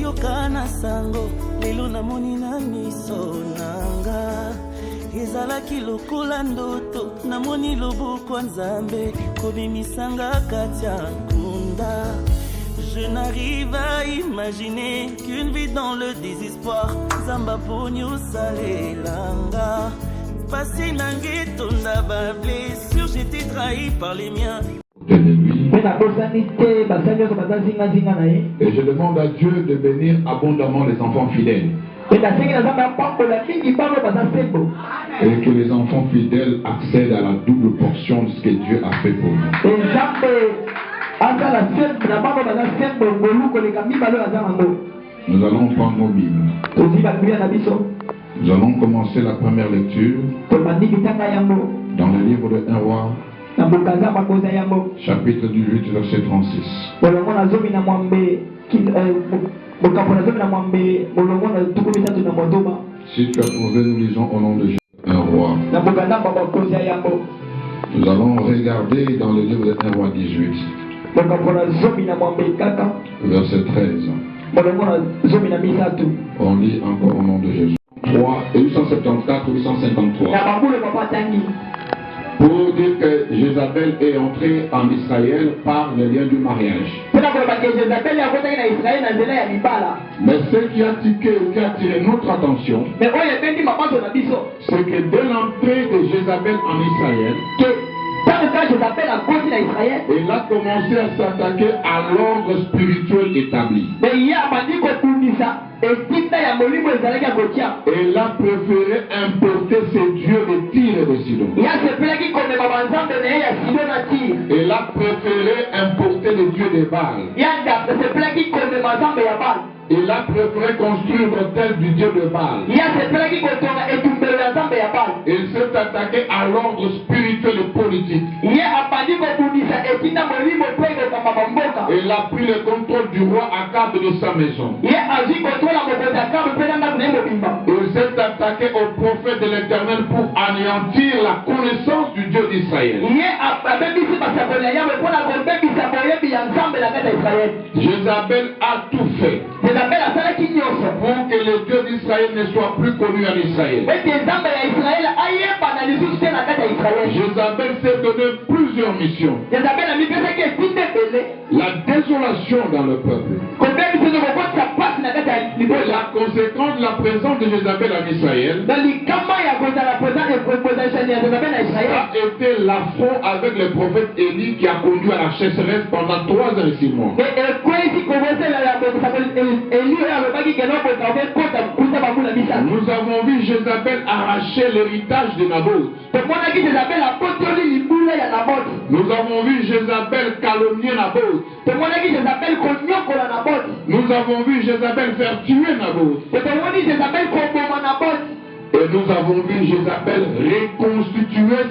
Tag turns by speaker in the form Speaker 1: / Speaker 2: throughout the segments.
Speaker 1: yoka na sango lelo na moni na miso nanga ezalaki lokola ndoto na moni loboko nzambe kobimisanga kati ya nkunda. Je n'arrive à imaginer qu'une vie dans le désespoir Zamba ponyo salelanga passé nangeto na ba blessure j'étais trahi par les miens.
Speaker 2: Et je demande à Dieu de bénir abondamment les enfants fidèles. Et que les enfants fidèles accèdent à la double portion de ce que Dieu a fait pour nous. Nous allons prendre nos Bibles. Nous allons commencer la première lecture dans le livre de 1 Roi, chapitre 18, verset 36. Si tu as trouvé, nous lisons au nom de Jésus. 1 Roi. Nous allons regarder dans le livre de 1 Roi 18, verset 13. On lit encore au nom de Jésus. 3 et 874 ou 853. Pour dire que Jézabel est entrée en Israël par le lien du mariage. Mais ce qui a tiqué ou qui a attiré notre attention, c'est que dès l'entrée de Jézabel en Israël, il a commencé à s'attaquer à l'ordre spirituel établi. Il a préféré importer ses dieux de Tyr et de Sidon. Il a préféré importer les dieux de Baal. Il a préféré construire l'autel du dieu de Baal. Il s'est attaqué à l'ordre spirituel et politique. Il a pris le contrôle du roi Akab de sa maison. Il s'est attaqué au prophète de l'Éternel pour anéantir la connaissance du Dieu d'Israël. Jézabel a tout fait pour que le Dieu d'Israël ne soit plus connu en Israël. Jézabel s'est donné plusieurs missions. La désolation dans le peuple. La conséquence de la présence de Jézabel en Israël a été l'affront avec le prophète Élie qui a conduit à la chasseresse pendant 3 ans et 6 mois. Nous avons vu Jézabel arracher l'héritage de Naboth. Nous avons vu Jézabel calomnier Naboth. Nous avons vu Jézabel faire tuer Naboth. Et nous avons vu Jézabel reconstituer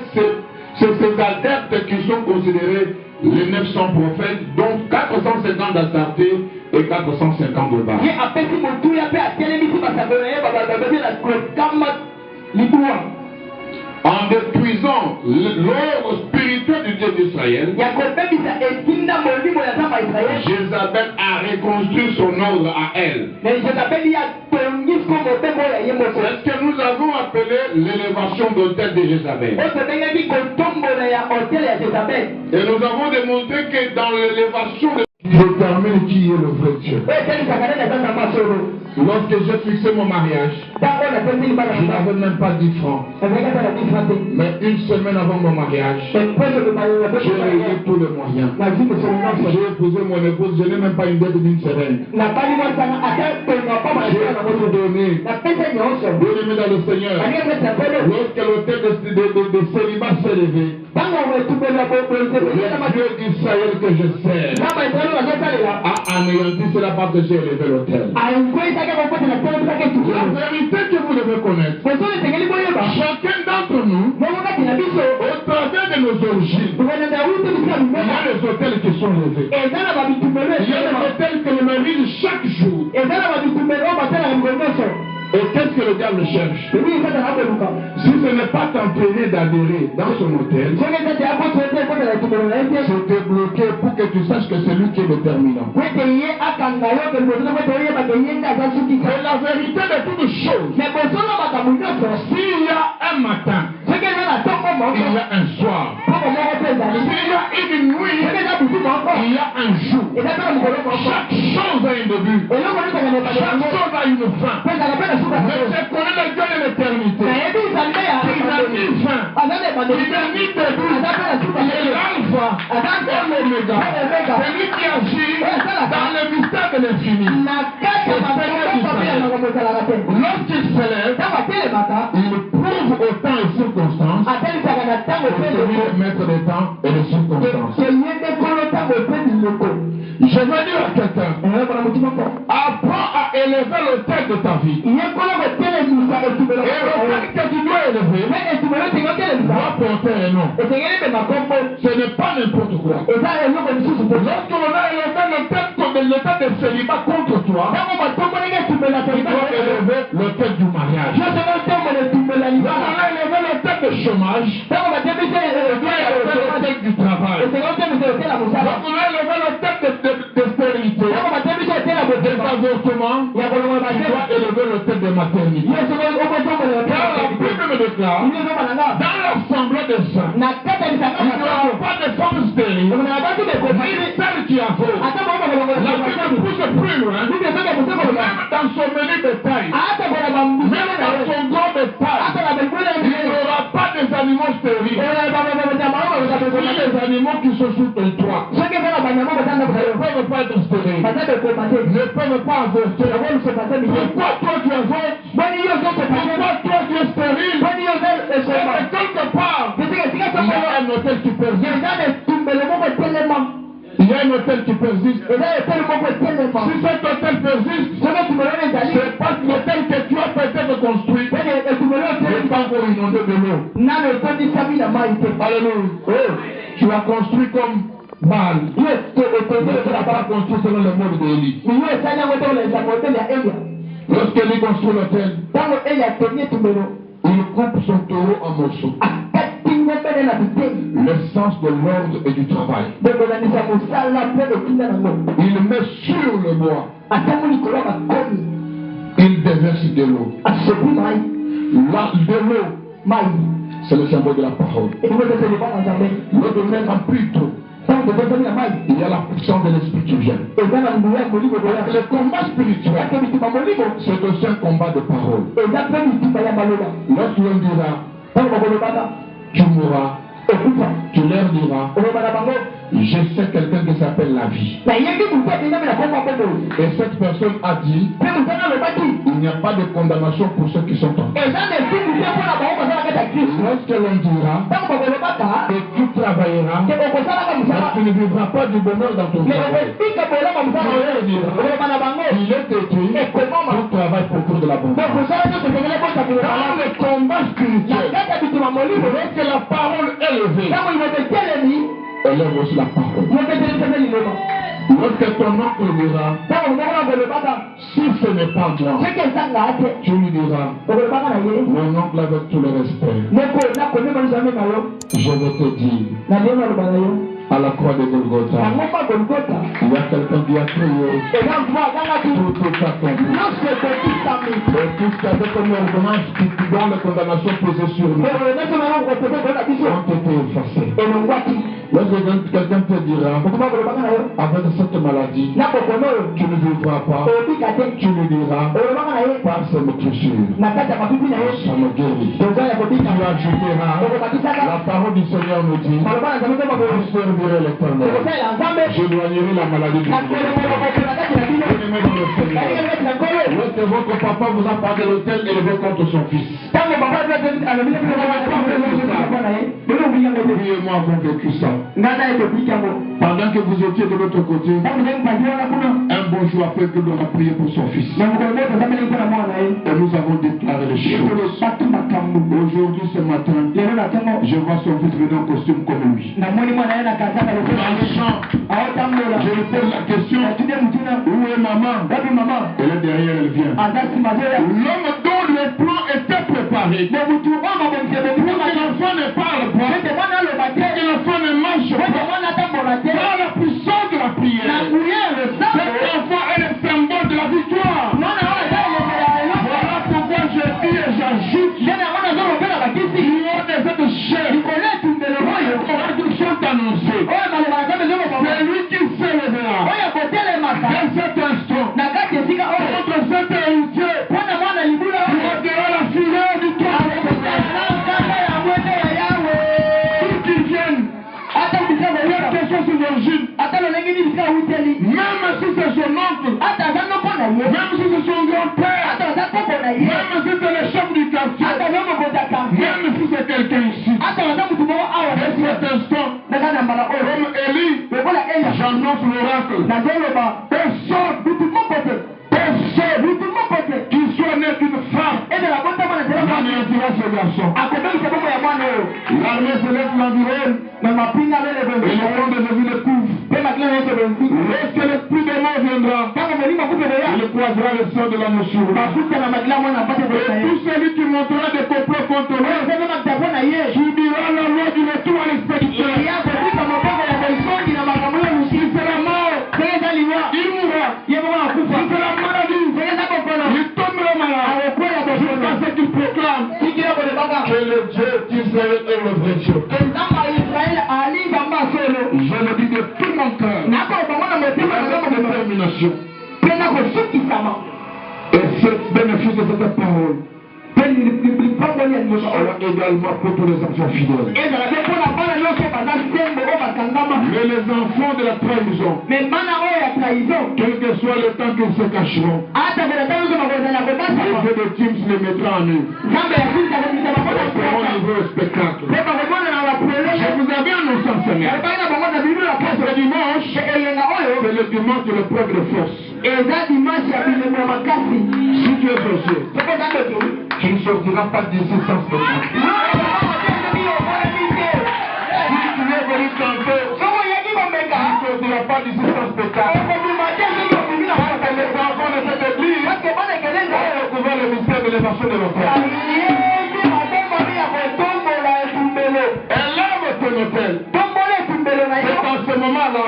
Speaker 2: ces adeptes qui sont considérés les 900 prophètes, dont 450 d'Astarté et 450 de Baal. En détruisant l'ordre spirituel du Dieu d'Israël, Jézabel a reconstruit son ordre à elle. C'est ce que nous avons appelé l'élévation d'autel de Jézabel. Et nous avons démontré que dans l'élévation de détermine qui est le vrai Dieu. Lorsque j'ai fixé mon mariage, je n'avais même pas 10 francs. Mais une semaine avant mon mariage, j'ai réuni tous les moyens. J'ai épousé mon épouse, je n'ai même pas une dette d'une semaine. J'ai tout donné. Bien-aimé dans le Seigneur, lorsque l'autel de célibat s'est levé, le Dieu d'Israël que je sers a anéanti cela parce que j'ai élevé l'autel. La vérité que vous devez connaître, chacun d'entre nous, au travers de nos origines, il y a les autels qui sont levés. Il y a les autels que l'on mérite chaque jour. Et qu'est-ce que le diable cherche? Si ce n'est pas t'entraîner d'adhérer dans son hôtel, c'est te bloquer pour pour que tu saches que c'est lui qui est déterminant. C'est la vérité de toutes choses. S'il y a un matin, il y a un soir. S'il y a une nuit, il y a un jour. Chaque chose a un début. Chaque chose a une fin. Mais c'est connaît le Dieu de l'éternité. Il n'a ni fin. Il n'a ni début. Il est l'alpha et l'oméga. C'est lui qui agit dans le mystère de l'infini. Lorsqu'il s'élève, il prouve au temps et circonstances que c'est lui le maître des temps et des circonstances. Je veux dire à quelqu'un, apprends à élever le tête de ta vie. Et le tête que tu dois élever doit porter un nom. Ce n'est pas n'importe quoi. Lorsque l'on a élevé le tête de célibat contre toi, il doit élever le tête du mariage. Lorsque l'on a élevé le tête de chômage, il doit élever le tête du travail. Lorsque l'on a élevé le tête de stérilité, des avortements, il doit élever le tête de maternité. Car la Bible me déclare, dans l'assemblée des saints, il n'y aura pas de femme stérile, ni celle qui a faux. La Bible pousse plus loin, même dans son menu de taille, même dans son gros de taille, il n'y aura pas des animaux stériles. Les animaux qui sont sous ton toit ne peuvent pas être stériles, ne peuvent pas avorter. Pourquoi toi tu avortes? Pourquoi toi tu es stérile? Quelque part, il y a un hôtel qui persiste. Il y a un hôtel qui persiste. Si cet hôtel persiste, c'est parce que l'hôtel que tu as peut-être construit n'est pas encore inondé de l'eau. Alléluia. Tu as construit comme Baal. Mais tu n'as pas construit selon le mode d'Élie. Lorsqu'Élie construit l'hôtel, il coupe son taureau en morceaux. L'essence de l'ordre et du travail. Il met sur le bois. Il déverse de l'eau. De l'eau, c'est le symbole de la parole. L'eau devient remplie trop. Il y a la puissance de l'esprit qui vient. Le combat spirituel, c'est aussi un combat de parole. Lorsque l'on dira, tu mourras, tu leur diras, je sais quelqu'un qui s'appelle la vie. Et cette personne a dit, il n'y a pas de condamnation pour ceux qui sont en Christ. Lorsque l'on dira que tu travailleras, mais tu ne vivras pas du bonheur dans ton travail, il est écrit, tu travailles pour de la bonne. Dans le combat spirituel, lorsque la parole est levée, élève aussi la parole. Lorsque ton oncle dira, si ce n'est pas moi, tu lui diras, mon oncle avec tout le respect, je vais te dire, à la croix de Golgotha, il y a quelqu'un qui a crié, tout est accompli. Et tout ce qui avait comme ordonnance dont les condamnations posées sur nous ont été effacées. Lorsque quelqu'un te dira, avec cette maladie, tu ne vivras pas, tu lui diras, par ces moutures, ça me guérit. Tu ajouteras, la parole du Seigneur nous dit, je servirai l'Éternel, j'éloignerai la maladie du monde. Lorsque votre papa vous a parlé de l'hôtel, élevez contre son fils. Oui, moi avons vécu ça. Pendant que vous étiez de l'autre côté, un bon jour après que l'on a prié pour son fils. Et nous avons déclaré les choses. Aujourd'hui, ce matin, je vois son fils venir en costume comme lui. Dans le champ, je lui pose la question, où est maman? Elle est derrière, elle vient. L'homme dont le plan était préparé, pour que l'enfant ne parle pas, pour que l'enfant ne marche pas, par la puissance cet instant, contre cet héritier, tu ôteras la fureur du toit. Pour qu'ils viennent, quelle que soit son origine, même si c'est son oncle, même si c'est son grand-père, même si c'est le chef du quartier, même si c'est quelqu'un ici, à cet instant, comme Élie, j'annonce l'oracle. Qu'il soit né d'une femme, l'anéantira ce garçon. L'armée céleste l'environne, et le nom de Jésus le couvre. Lorsque l'esprit des morts viendra, il croisera le sang de la moussure. Et tout celui qui montrera des complots contre lui subira la loi du retour à l'expédition. Il sera mort, il mourra, il sera maladie, il tombera malade, jusqu'à ce qu'il proclame que le Dieu d'Israël est le vrai Dieu. Je le dis de tout mon cœur, avec détermination. Et ce bénéfice de cette parole sera également pour tous les enfants fidèles. Mais les enfants de la trahison, quel que soit le temps qu'ils se cacheront, le Dieu de James les mettra en eux. Au niveau spectacle. Je vous avais annoncé en semaine. Ce dimanche, c'est le dimanche de l'épreuve de force. Si tu es sorcier, tu ne sortiras pas d'ici sans spectacle. Si tu es venu tenter, tu ne sortiras pas d'ici sans spectacle. Les enfants de cette église ont découvert le mystère de l'élévation de l'autel. Élève ton autel. C'est en ce moment-là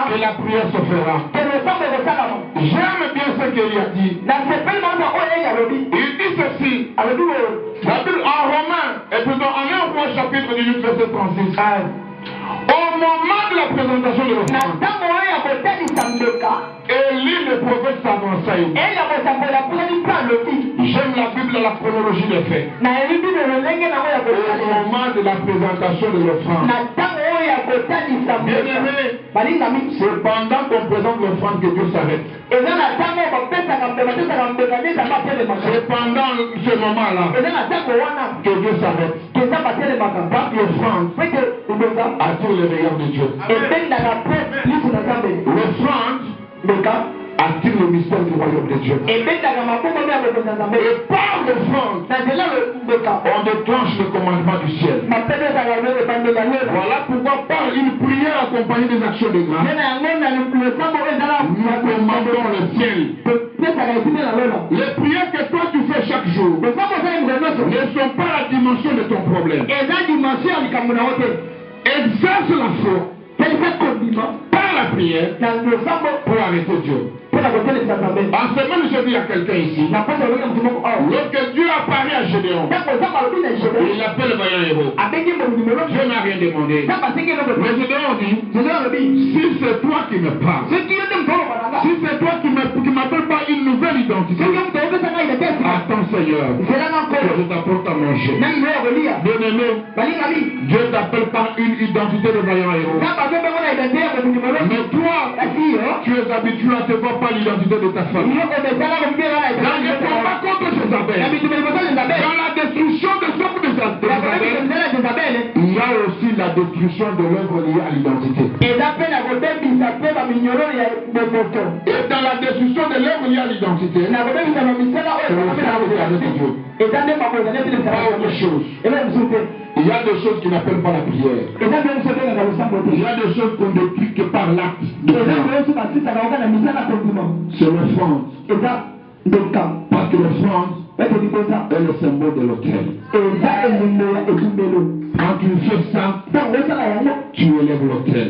Speaker 2: que la prière se fera. J'aime bien ce qu'il a dit. Il dit ceci. La Bible en Romains, et plutôt en 1 Roi chapitre 18 verset 36. Au moment de la présentation de l'offrande, Élie le prophète s'avança. J'aime la Bible à la chronologie des faits. Au moment de la présentation de l'offrande, bien-aimé, c'est pendant qu'on présente l'offrande que Dieu s'arrête. C'est pendant ce moment-là que Dieu s'arrête. Parce que l'offrande attire le regard de Dieu. L'offrande attire le mystère du royaume de Dieu. Et par l'offrande, on déclenche le commandement du ciel. Voilà pourquoi par une prière accompagnée des actions de grâce, nous commandons le ciel. Les prières que toi tu fais chaque jour ne sont pas la dimension de ton problème. Exerce la foi par la prière pour arrêter Dieu. En semaine, je dis à quelqu'un ici, lorsque Dieu apparaît à Gédéon, il appelle le vaillant héros. Dieu n'a rien demandé. Mais Gédéon dit, si c'est toi qui me parles, si c'est toi qui m'appelles par une nouvelle identité, attends Seigneur, que je t'apporte à manger. Bien-aimé, Dieu t'appelle par une identité de vaillant héros. Mais toi, tu es habitué à te voir par l'identité de ta femme. Dans le combat contre Jézabel, dans la destruction de l'œuvre de Jézabel, il y a aussi la destruction de l'œuvre liée à l'identité. Et dans la destruction de l'œuvre liée à l'identité, c'est pas autre chose. Il y a des choses qui n'appellent pas la prière. Il y a des choses qu'on détruit que par l'acte. C'est l'offrande. Parce que l'offrande est le symbole de l'autel. Quand tu fais ça, tu élèves l'autel.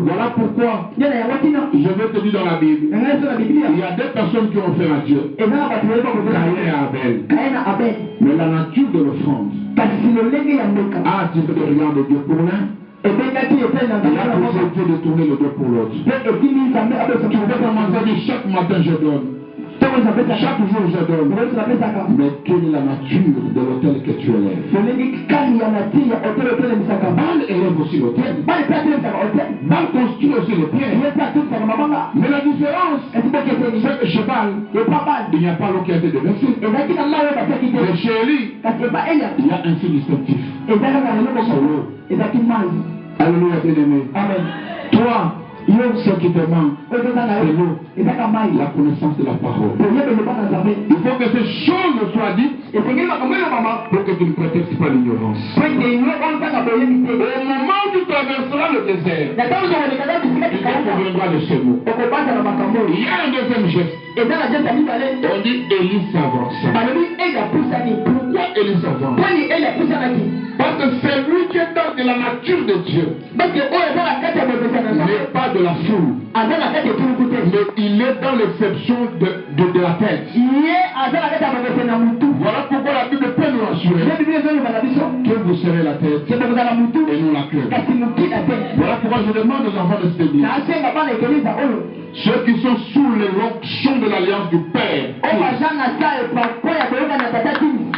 Speaker 2: Voilà pourquoi je vais te dire dans la Bible, il y a des personnes qui ont fait à Dieu, Caïn et Abel. Mais la nature de l'offrande a attiré le regard de Dieu pour l'un Il a posé de tourner le dos pour l'autre. Tu peux commencer de chaque matin je donne. Chaque jour je donne. Mais quelle est la nature de l'autel que tu élèves? Baal élève aussi l'autel. Baal construit aussi le pierre. Mais la différence, c'est que chez Baal, il n'y a pas l'eau qui a été déversée. Mais chez Élie, il y a un signe distinctif. C'est l'eau. Alléluia, bien-aimé. Amen. Toi, ce qui te manque, c'est l'eau, la connaissance de la parole. Il faut que ces choses soient dites pour que tu ne prétextes pas l'ignorance. Au moment où tu traverseras le désert, il reviendra de ce mot. Il y a un deuxième geste. On dit Élie s'avance. Pourquoi Élie s'avance? Parce que c'est lui qui est dans de la nature de Dieu. Il n'est pas de la foule. Mais il est dans l'exception de la tête. Voilà pourquoi la Bible peut nous rassurer que vous serez la tête et non la queue. Voilà pourquoi je demande aux enfants de cette église, ceux qui sont sous l'onction de l'alliance du Père,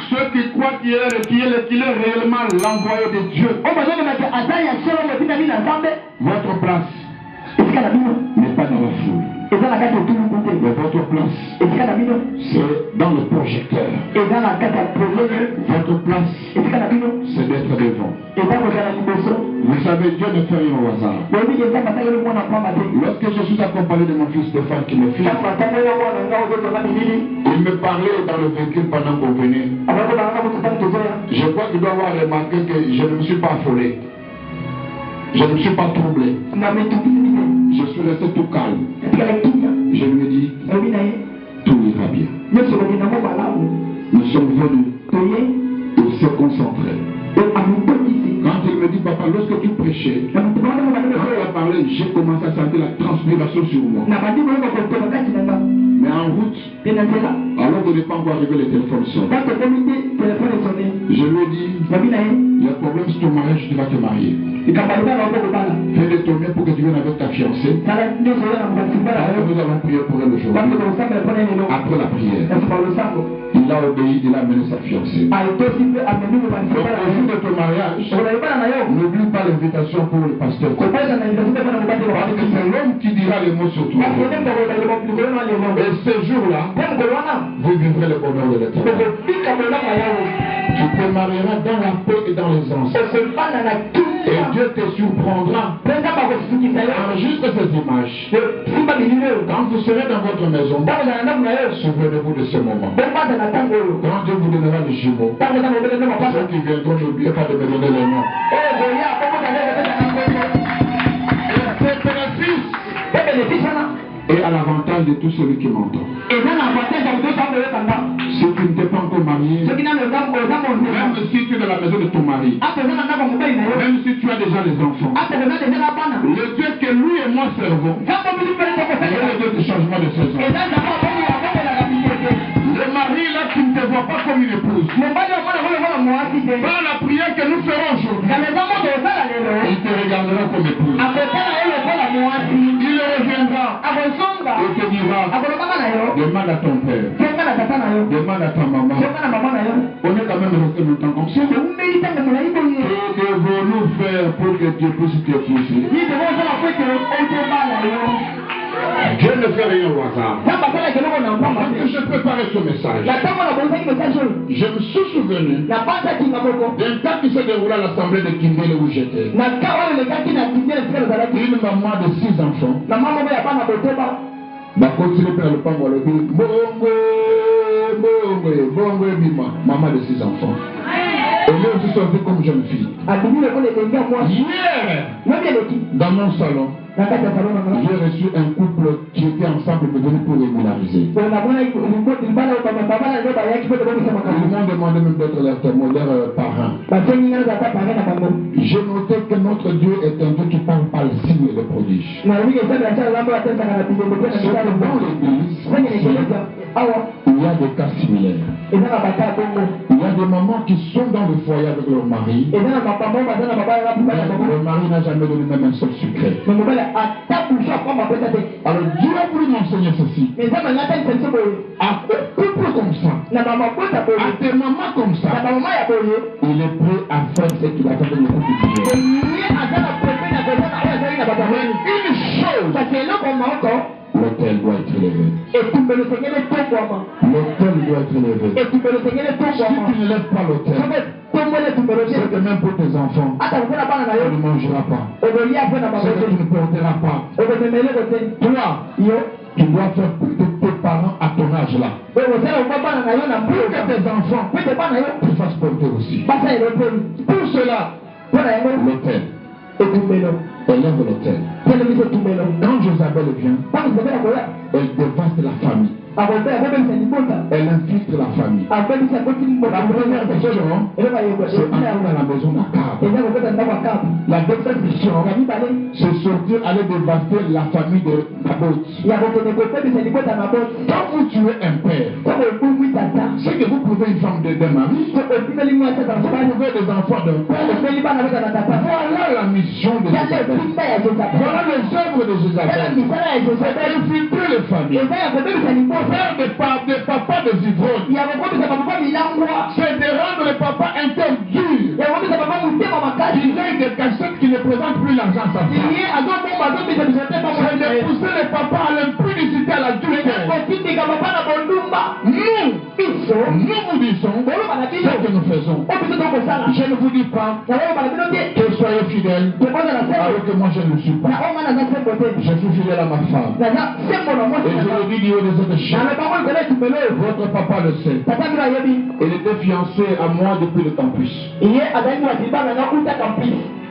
Speaker 2: ceux qui croient qu'il est réellement l'envoyé de Dieu, votre place n'est pas dans la foule. Mais votre place, c'est dans le projecteur. Votre place, c'est d'être devant. Vous savez, Dieu ne fait rien au hasard. Lorsque je suis accompagné de mon fils Stéphane qui me filme, il me parlait dans le véhicule pendant qu'on venait. Je crois qu'il doit avoir remarqué que je ne me suis pas affolé. Je ne me suis pas troublé. Je suis resté tout calme. Je lui ai dit, tout ira bien. Nous sommes venus pour se concentrer. Quand il me dit, papa, lorsque tu prêchais, quand tu as parlé, j'ai commencé à sentir la transpiration sur moi. Mais en route, alors qu'il n'est pas encore arrivé, le téléphone sonne. Je lui ai dit, le problème c'est ton mariage, tu vas te marier. Fais de ton mieux pour que tu viennes avec ta fiancée. Alors nous allons prier pour elle aujourd'hui. Après la prière, il a obéi, il a amené sa fiancée. Donc au jour de ton mariage, n'oublie pas l'invitation pour le pasteur. Parce que c'est l'homme qui dira les mots sur toi. Et ce jour-là, vous vivrez le bonheur de l'Éternel. Tu te marieras dans la paix et dans les anses. Et Dieu te surprendra. Enregistre ces images. Quand vous serez dans votre maison, souvenez-vous de ce moment. Quand Dieu vous donnera les jumeaux, ceux qui viendront, n'oubliez pas de me donner les noms. Et c'est bénéfice et à l'avantage de tout celui qui m'entend. Si tu ne t'es pas encore marié, même si tu es dans la maison de ton mari, même si tu as déjà les enfants, le Dieu que lui et moi servons, il est le Dieu du changement de saison. Le mari là qui ne te voit pas comme une épouse, par la prière que nous ferons aujourd'hui, il te regardera comme épouse. Il reviendra et te dira, demande à ton père, demande à ta maman. On est quand même resté longtemps comme ça. Que devons-nous faire pour que Dieu puisse t'épouser? Dieu ne fait rien au hasard. Quand je préparais ce message, je me suis souvenu d'un cas qui s'est déroulé à l'assemblée de Kindele où j'étais. Une maman de 6 enfants. Maman de 6 enfants. Et moi aussi sorti comme jeune fille. Hier, dans mon salon, j'ai reçu un couple qui était ensemble me venir pour régulariser. Ils m'ont demandé même d'être leur témoin, leur parrain. J'ai noté que notre Dieu est un Dieu qui parle par le signe et le prodige. Dans l'église, il y a des cas similaires. Il y a des mamans qui sont dans le foyer avec leur mari. Le mari n'a jamais donné même un seul secret. Alors Dieu a voulu m'enseigner ceci. À couple comme ça, à des mamans comme ça, il est prêt à faire ce qu'il a fait de beaucoup de Dieu. Une chose, l'autel doit être élevé. L'autel doit être élevé. Si tu ne lèves pas l'autel, c'est que même pour tes enfants, tu ne mangeras pas. C'est que tu ne porteras pas. Toi, tu dois faire plus de tes parents à ton âge là. Pour que tes enfants te fassent porter aussi. Pour cela, l'autel. Élève l'autel. Quand Jézabel vient, elle dévaste la famille. Elle infiltre la famille. La première question, c'est entrer dans la maison d'Akab. La deuxième question, c'est sortir, aller dévaster la famille de Naboth. Quand vous tuez un père, c'est que vous pouvez une femme d'un mari, vous pouvez des enfants d'un père. Voilà la mission de Jézabel. Voilà les œuvres de Jézabel. C'est infiltrer les familles. Faire des papas des ivrognes. C'est de rendre les papas interdits. Il y a des cassettes qui ne présentent plus l'argent à sa femme. C'est de pousser les papas à l'impudicité, à la dureté. Nous vous disons ce que nous faisons. Je ne vous dis pas que soyez fidèles, alors que moi je ne le suis pas. Je suis fidèle à ma femme. Et je le dis du haut des autres chats. Votre papa le sait. Il était fiancé à moi depuis le campus.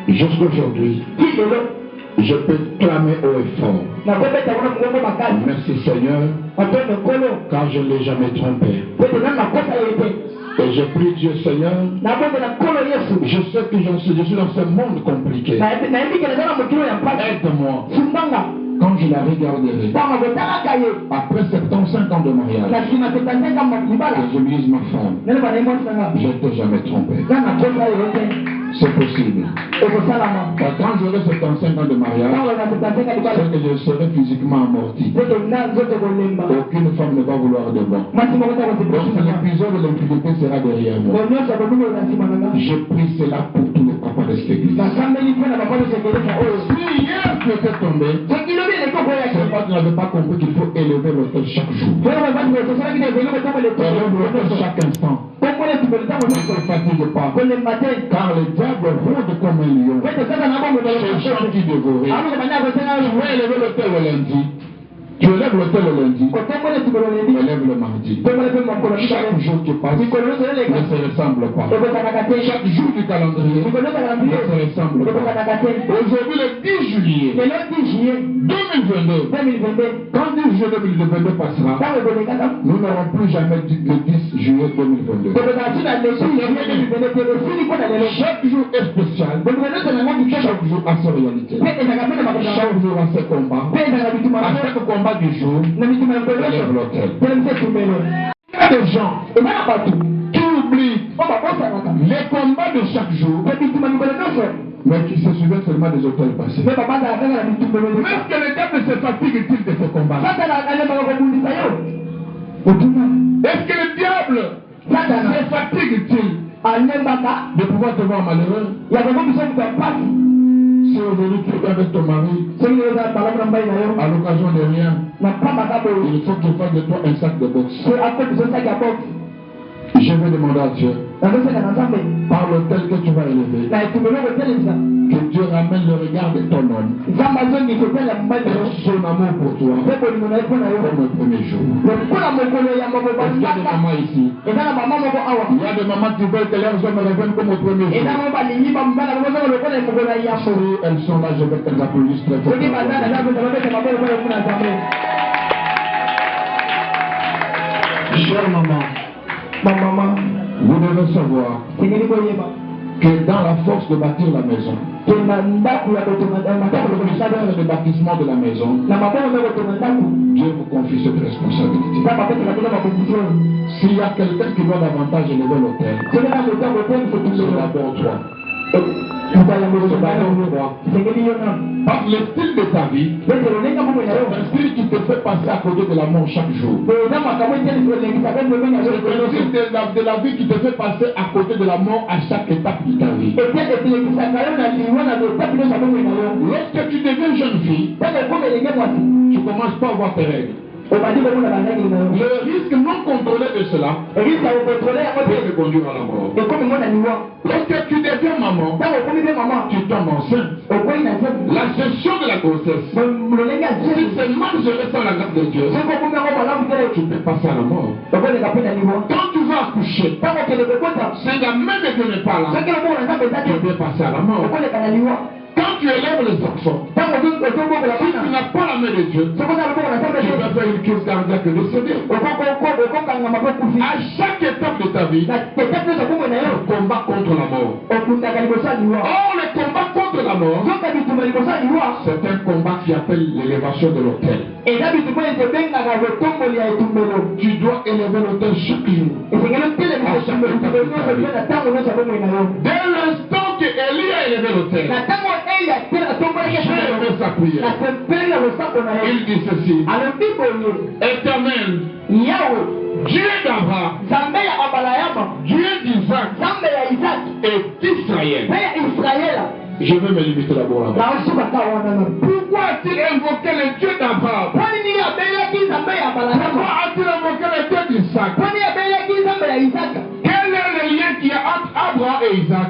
Speaker 2: Jusqu'aujourd'hui, je peux clamer haut et fort. Merci Seigneur, car je ne l'ai jamais trompé. Et je prie Dieu Seigneur, je sais que je suis dans ce monde compliqué. Aide-moi. Quand je la regarderai, après 75 ans de mariage, que je lui dise ma femme, je ne t'ai jamais trompé. C'est possible. Quand j'aurai 75 ans de mariage, c'est que je serai physiquement amorti. Aucune femme ne va vouloir de moi. Donc l'épisode de l'impunité sera derrière moi. Je prie cela pour tous les papas de cette église. Si hier tu étais tombé, c'est pas que tu n'avais pas compris qu'il faut élever l'autel chaque jour. Élever l'autel chaque instant. Ne te fatigue pas. Car le diable rôde comme un lion. Cherchant qui dévorer. Tu vas élever l'autel le lundi. Tu élèves l'autel le lundi. Élève le mardi. Chaque jour qui passe ne se ressemble pas. Chaque jour du calendrier ne se ressemble pas. Aujourd'hui le 10 juillet 2022. Quand 10 juillet 2022 passera, nous n'aurons plus jamais le 10 juillet 2022. Chaque jour est spécial. Chaque jour a sa réalité. Chaque jour a ses combats. À chaque combat du jour, élève l'autel. Il y a des gens qui oublient les combats de chaque jour, mais qui se souviennent seulement des autels passés. Même que le diable se fatigue-t-il de ces combats? Est-ce que le diable se fatigue-t-il de pouvoir te voir malheureux? Si aujourd'hui tu es avec ton mari, à l'occasion de rien, il faut qu'il fasse de toi un sac de boxe. Je vais demander à Dieu, par l'autel que tu vas élever, que Dieu ramène le regard de ton homme, son amour pour toi, comme le premier jour. Est-ce qu'il y a des mamans ici? Il y a des mamans qui veulent que leurs hommes reviennent comme au premier jour. Si elles sont là, je vais qu'elles applaudissent très fort. Chère maman, vous devez savoir que dans la force de bâtir la maison, le bâtissement de la maison, Dieu vous confie cette responsabilité. S'il y a quelqu'un qui doit davantage élever l'autel, c'est d'abord toi. Par le style de ta vie, c'est un style qui te fait passer à côté de la mort chaque jour. C'est le style de la vie qui te fait passer à côté de la mort à chaque étape de ta vie. Lorsque tu deviens jeune fille, tu commences pas à avoir tes règles. Le risque non contrôlé de cela peut te conduire à la mort. Lorsque tu deviens maman, tu tombes enceinte. La gestion de la grossesse, si c'est mal géré sans la grâce de Dieu, tu peux passer à la mort. Quand tu vas accoucher, si la main de Dieu n'est pas là, tu peux passer à la mort. Quand tu élèves les enfants, si tu n'as pas la main de Dieu, tu vas faire une crise cardiaque décédée. À chaque étape de ta vie, le combat contre la mort. Or, le combat contre la mort, c'est un combat qui appelle l'élévation de l'autel. Tu dois élever l'autel chaque jour. Dès l'instant que Élie a élevé l'autel, j'ai sa prière. Il dit ceci: Éternel, Dieu d'Abraham, Dieu d'Isaac et d'Israël. Je vais me limiter d'abord là-bas. Pourquoi a-t-il invoqué le Dieu d'Abraham? Pourquoi a-t-il invoqué le Dieu d'Isaac? Quel est le lien qu'il y a entre Abraham et Isaac?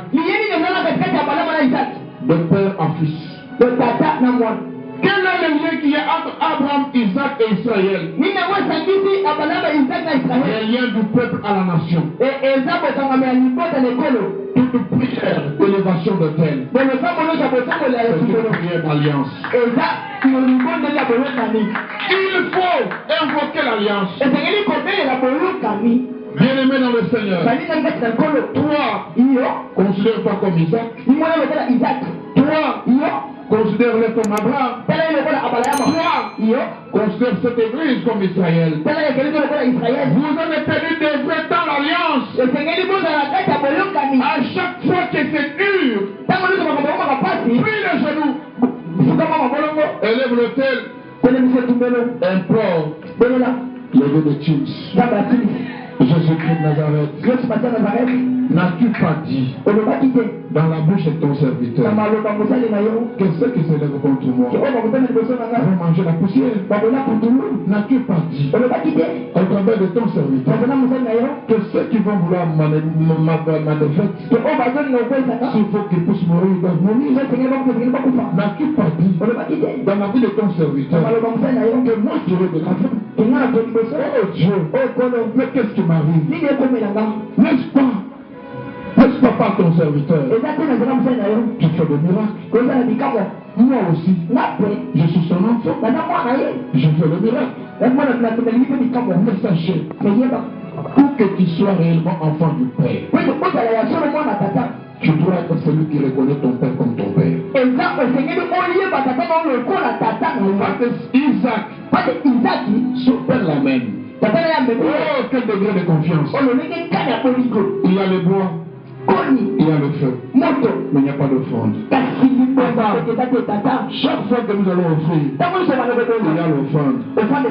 Speaker 2: De père en fils. Quel est le lien qu'il y a entre Abraham, Isaac et Israël? Le lien du peuple à la nation. Toute prière d'élévation d'autel, c'est une prière d'alliance. Il faut invoquer l'alliance. Bien-aimé dans le Seigneur, toi, considère-toi comme Isaac. Toi, considère-le comme Abraham. Toi, considère cette église comme Israël. Vous avez perdu des vrais dans l'alliance. À chaque fois que c'est dur, plie les genoux, élève l'autel, implore le Dieu de Tunis. Jésus-Christ de Nazareth, n'as-tu pas dit dans la bouche de ton serviteur que ceux qui s'élèvent contre moi vont manger la poussière? N'as-tu pas dit au travers de ton serviteur que ceux qui vont vouloir ma défaite, s'il faut qu'ils puissent mourir, ils doivent mourir? N'as-tu pas dit dans la vie de ton serviteur que moi je serai de la fin? Oh Dieu, mais qu'est-ce qui m'arrive? N'est-ce pas par ton serviteur tu fais des miracles? Moi aussi, je suis son enfant, je fais le miracle. Mais sachez, pour que tu sois réellement enfant du Père, tu dois être celui qui reconnaît ton Père comme ton Père. Parce que Isaac, son Père l'amène. Oh, quel degré de confiance! Il y a le bois, il y a le feu, mais il n'y a pas d'offrande. Chaque fois que nous allons offrir, il y a l'offrande. Maintenant,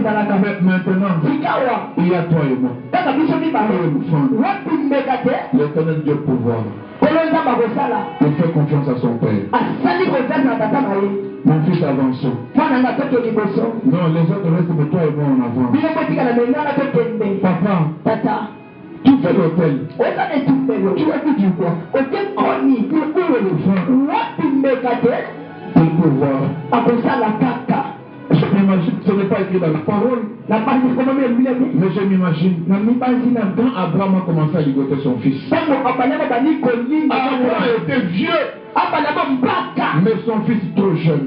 Speaker 2: il y a toi et moi. L'éternel Dieu pouvoir. Il fait confiance à son Père. Mon fils avance. Non, les autres restent de toi et moi en avant. Papa, tu fais l'hôtel. Tu as dit quoi? Pour pouvoir. Je m'imagine, ce n'est pas écrit dans la parole. Mais je m'imagine, quand Abraham a commencé à ligoter son fils, Abraham était vieux, mais son fils trop jeune.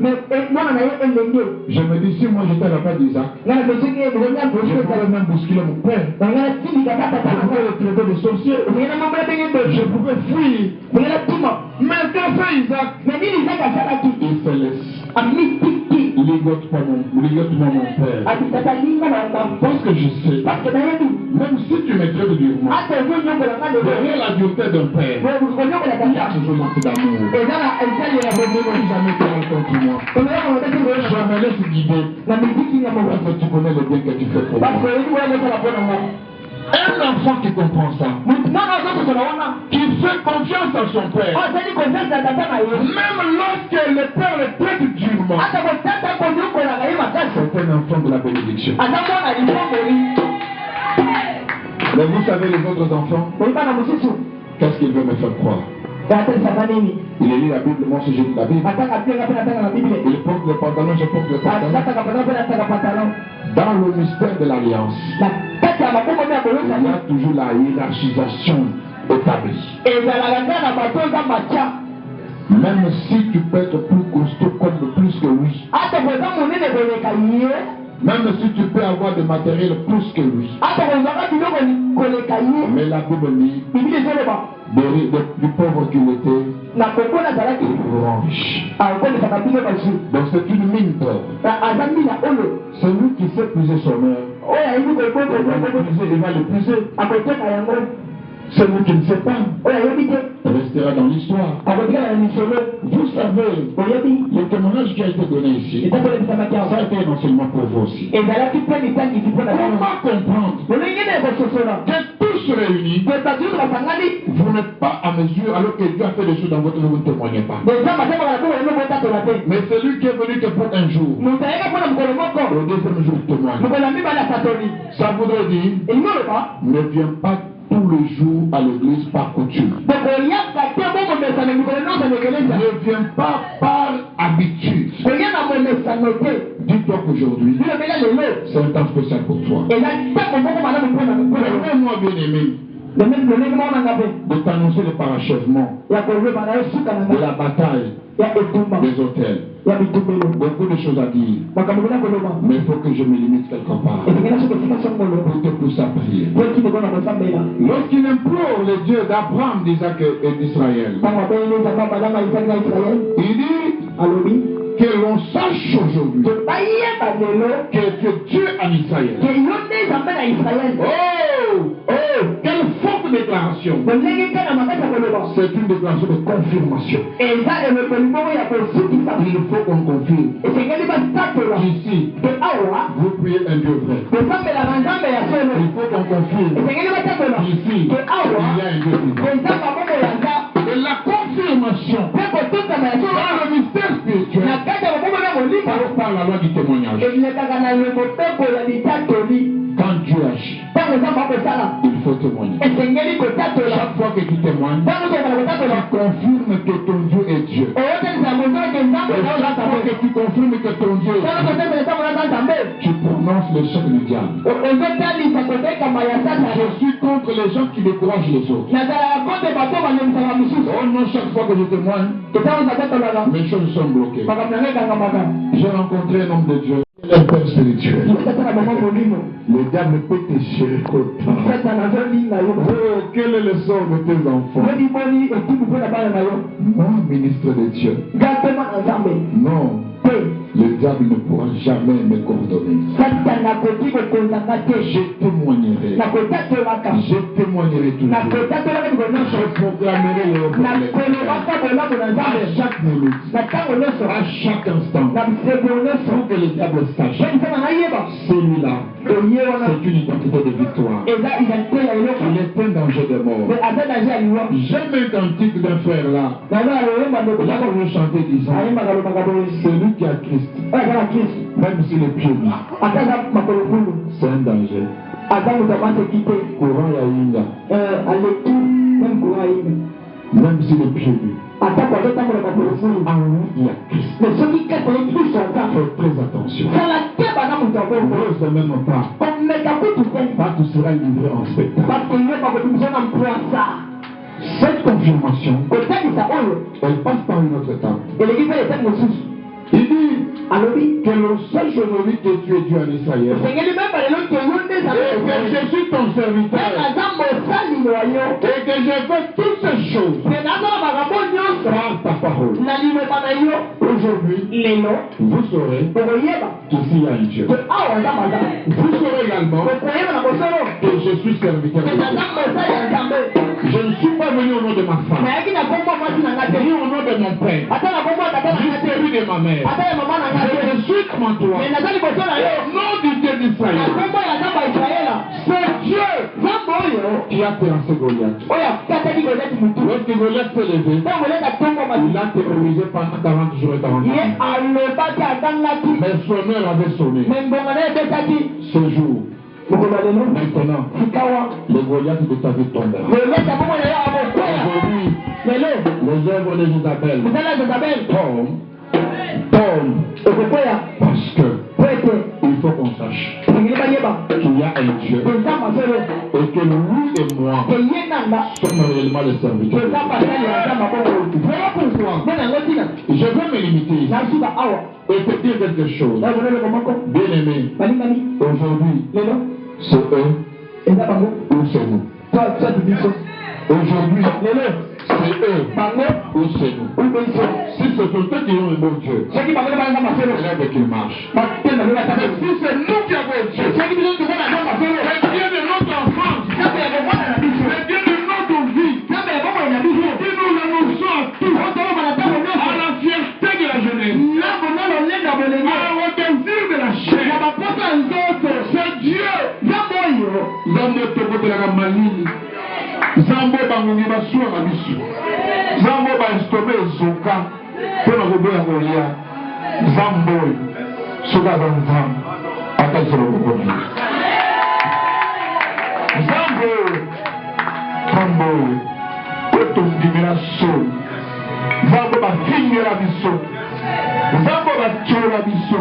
Speaker 2: Je me dis, si moi j'étais à la place d'Isaac, je pourrais même bousculer mon père. Je pouvais le traiter de sorcier. Je pouvais fuir. Mais qu'a fait Isaac? Il se laisse. Ligote-moi mon père. Parce que je sais, même si tu me traites durement, derrière la dureté d'un père, il y a toujours l'enfant d'amour. Jamais tu rentres contre moi. Je me laisse guider. Parce que tu connais le bien que tu fais pour moi. Un enfant qui comprend ça, qui fait confiance à son père, même lorsque le père le traite durement, c'est un enfant de la bénédiction. Mais vous savez les autres enfants, qu'est-ce qu'ils veulent me faire croire? Il lit la Bible, moi aussi je lis la Bible. Il porte le pantalon, je porte le pantalon. Dans le mystère de l'alliance, il y a toujours la hiérarchisation établie. Même si tu peux être plus costaud comme plus que lui, même si tu peux avoir des matériels plus que lui, mais la Bible dit du pauvre qu'il était, il rend riche. Donc c'est une mine d'or. Celui qui sait puiser son heure, il va le puiser. Celui qui ne sait pas restera dans l'histoire. Vous savez, le témoignage qui a été donné ici, ça a été un enseignement pour vous aussi. Comment comprendre que tous réunis, vous n'êtes pas à mesure alors que Dieu a fait des choses dans votre vie, vous ne témoignez pas. Mais celui qui est venu que pour un jour, au deuxième jour, témoigne. Ça voudrait dire, ne viens pas tous les jours à l'église par coutume. Ne viens pas par habitude. Dis-toi qu'aujourd'hui, c'est un temps spécial pour toi. Permets-moi, bien-aimé, de t'annoncer le parachèvement de la bataille des hôtels. Beaucoup de choses à dire, mais il faut que je me limite quelque part pour te pousser à prier. Lorsqu'il implore le Dieu d'Abraham, d'Isaac et d'Israël, il dit que l'on sache aujourd'hui que Dieu en Israël. Oh, quelle forte déclaration! C'est une déclaration de confirmation. Il faut qu'on confirme. Ici, vous priez un Dieu vrai. Il faut qu'on confirme. Ici, il y a un Dieu vrai. Et la confirmation dans le mystère spirituel passe par la loi du témoignage. Quand Dieu agit, il faut témoigner. Chaque fois que tu témoignes, tu confirmes que ton Dieu est Dieu. Et chaque fois que tu confirmes que ton Dieu est Dieu, tu prononces le chef du diable. Je suis contre les gens qui découragent les autres. Oh non, chaque fois que je témoigne, mes choses sont bloquées. J'ai rencontré un homme de Dieu. Un père spirituel. Le diable peut te chérir. Oh, quel est le sort de tes enfants? Non, ministre de Dieu. Non. Le diable ne pourra jamais me coordonner. Je témoignerai. Je témoignerai toujours. Je proclamerai le problème. À chaque minute. À chaque instant. Pour que le diable sache. Celui-là, c'est une identité de victoire. Il est un danger de mort. J'aime un cantique d'un frère là. Là, on veut chanter disant, celui qui a Christ, même s'il est pieux, c'est un danger. Courant Yahinga, même s'il est pieux, en route il y a Christ. Fais très attention. Ne même pas. Pas tu seras livré en spectacle. Cette confirmation, elle passe par une autre étape. Il dit que le seul aujourd'hui que tu es Dieu en Israël, et que je suis ton serviteur, et que je fais toutes ces choses par ta parole. Aujourd'hui, vous saurez qu'ici il y a un Dieu. Vous saurez également que je suis serviteur de Dieu. Je ne suis pas venu au nom de ma femme, ni au nom de mon père, ni celui de ma mère. Je suis devant toi, au nom du Dieu d'Israël. C'est Dieu qui a terrassé Goliath. Lorsque Goliath s'est levé, il a terrorisé pendant 40 jours et 40 nuits. Mais son heure avait sonné. Ce jour, maintenant, le Goliath de ta vie tombe. Aujourd'hui, les œuvres de Jézabel tombent. Parce que il faut qu'on sache qu'il y a un Dieu et que lui et moi sommes réellement les serviteurs. Voilà pourquoi je vais me limiter et te dire quelque chose. Bien aimé, aujourd'hui, c'est eux ou c'est nous. Aujourd'hui, c'est eux ou c'est nous. Si c'est eux qui ont un bon Dieu, c'est là qu'il marche. Mais si c'est nous qui avons Dieu, c'est Dieu de notre enfance, c'est Dieu de notre vie, qui nous annonçons à tous, à la fierté de la jeunesse, à au désir de la chair. C'est Dieu. Zambo tokote la malini. Zambo bangungi basua na bisu. Zambo ba estome zoka. Pona koboya kolia. Zambo soka banzam. Akazoro kokoni. Zambo kambo. Koto ndimira so. Zambo ba fingera biso. Zambo ba chora biso.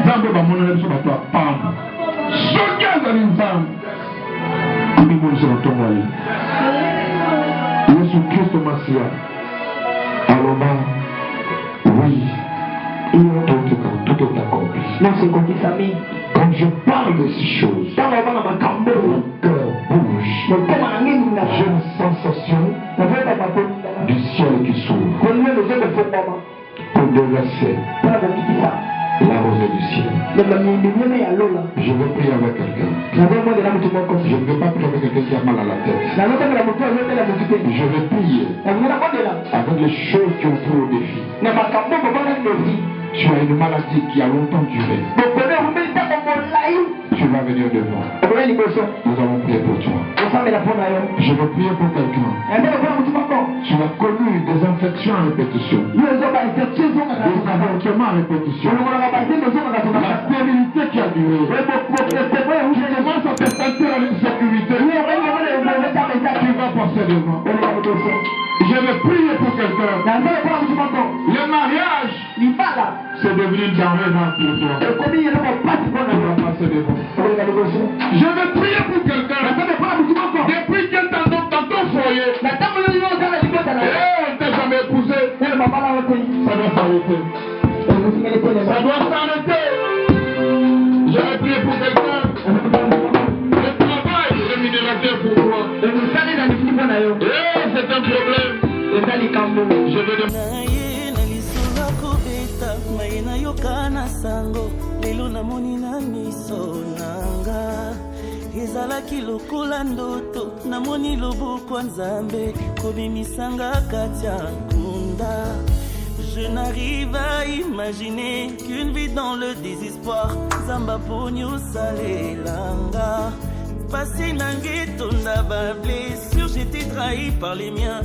Speaker 2: Zambo ba monela biso ba toa pam. Soka zali nzambo. Jésus Christ Massia. Alors là, oui, tout est accompli. Quand je parle de ces choses, mon cœur bouge. J'ai une sensation du ciel qui s'ouvre pour déverser la rosée du ciel. Je vais prier avec quelqu'un. Je ne vais pas prier avec quelqu'un qui a mal à la tête. Je vais prier avec les choses qui ont fait au défi. Tu as une maladie qui a longtemps duré. Tu vas venir devant. Nous allons prier pour toi. Je vais prier pour quelqu'un. Tu as connu des infections à répétition. Des avortements à répétition. La stérilité qui a duré. Tu commences à te sentir en insécurité. Tu vas passer devant. Je vais prier pour quelqu'un. Le mariage, c'est devenu une denrée rare pour toi. Tu vas passer devant. Je vais prier pour quelqu'un. Depuis quel temps dans ton foyer, on ne t'a jamais épousé. Ça doit s'arrêter. Ça doit s'arrêter. Je vais prier pour quelqu'un. Le travail est rémunérateur pour toi. C'est un problème. Je vais demander.
Speaker 1: Maina yokana sango lelo namoni na miso nanga ezalaki lokola ndoto namoni loboko nzambe kobimisanga kati ya nkunda. Je n'arrive à imaginer qu'une vie dans le désespoir zamba ponyo salelanga passé nange tonda ba blessure j'étais trahi par les miens.